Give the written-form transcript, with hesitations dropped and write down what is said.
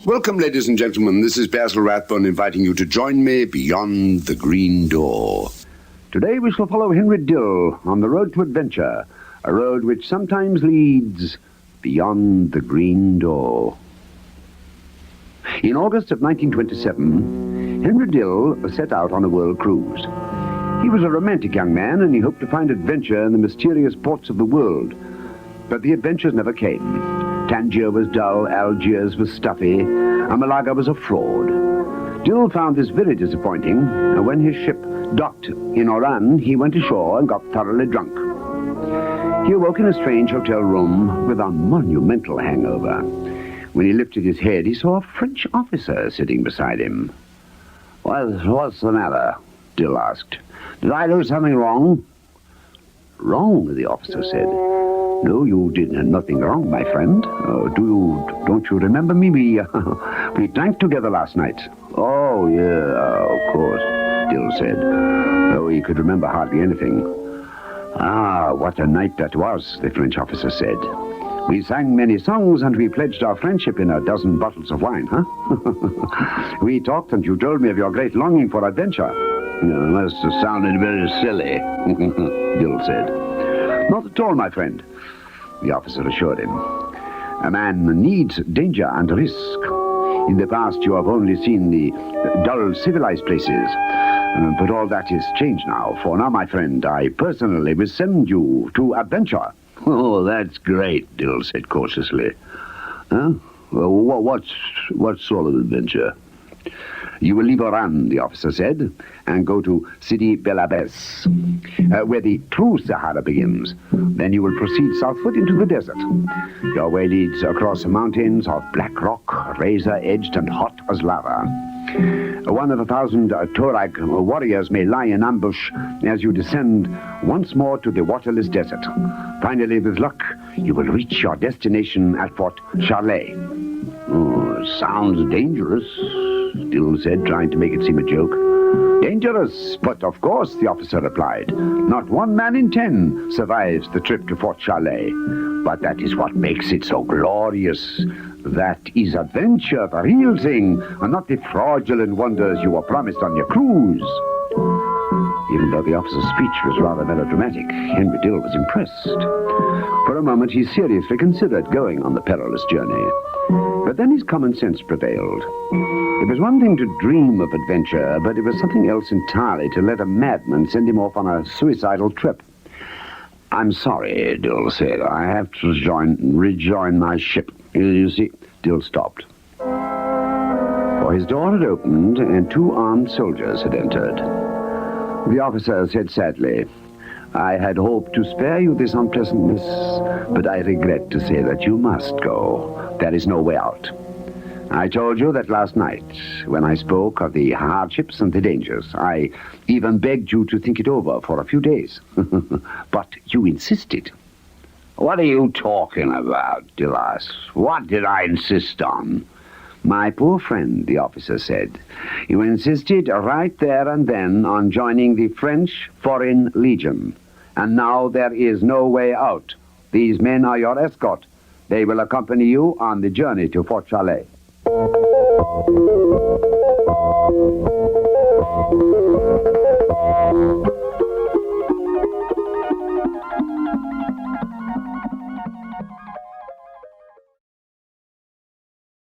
Welcome, ladies and gentlemen. This is Basil Rathbone inviting you to join me beyond the green door. Today we shall follow Henry Gill on the road to adventure, a road which sometimes leads beyond the green door. In August of 1927, Henry Gill set out on a world cruise. He was a romantic young man, and he hoped to find adventure in the mysterious ports of the world. But the adventures never came. Tangier was dull, Algiers was stuffy, and Malaga was a fraud. Gill found this very disappointing, and when his ship docked in Oran, he went ashore and got thoroughly drunk. He awoke in a strange hotel room with a monumental hangover. When he lifted his head, he saw a French officer sitting beside him. What's the matter? Gill asked. Did I do something wrong? Wrong, the officer said. No, you did nothing wrong, my friend. Don't you remember me? We drank together last night. Oh, yeah, of course, Gill said, though he could remember hardly anything. Ah, what a night that was, the French officer said. We sang many songs and we pledged our friendship in a dozen bottles of wine, huh? We talked and you told me of your great longing for adventure. You must have sounded very silly, Gill said. Not at all, my friend, the officer assured him. A man needs danger and risk. In the past, you have only seen the dull, civilized places. But all that is changed now. For now, my friend, I personally will send you to adventure. Oh, that's great, Gill said cautiously. Huh? Well, what sort of adventure? You will leave Oran, the officer said, and go to Sidi Bel Abbes, where the true Sahara begins. Then you will proceed southward into the desert. Your way leads across mountains of black rock, razor-edged and hot as lava. One of 1,000 Tuareg warriors may lie in ambush as you descend once more to the waterless desert. Finally, with luck, you will reach your destination at Fort Charlet. Oh, sounds dangerous, Gill said, trying to make it seem a joke. Dangerous, but of course, the officer replied. Not 1 man in 10 survives the trip to Fort Charlet. But that is what makes it so glorious. That is adventure, the real thing, and not the fraudulent wonders you were promised on your cruise. Even though the officer's speech was rather melodramatic, Henry Gill was impressed. For a moment, he seriously considered going on the perilous journey. But then his common sense prevailed. It was one thing to dream of adventure, but it was something else entirely to let a madman send him off on a suicidal trip. I'm sorry, Gill said. I have to rejoin my ship. You see, Gill stopped. For his door had opened, and 2 armed soldiers had entered. The officer said sadly, I had hoped to spare you this unpleasantness, but I regret to say that you must go. There is no way out. I told you that last night, when I spoke of the hardships and the dangers. I even begged you to think it over for a few days. But you insisted. What are you talking about, Gill asked? What did I insist on? My poor friend, the officer said, you insisted right there and then on joining the French Foreign Legion. And now there is no way out. These men are your escort. They will accompany you on the journey to Fort Charlet.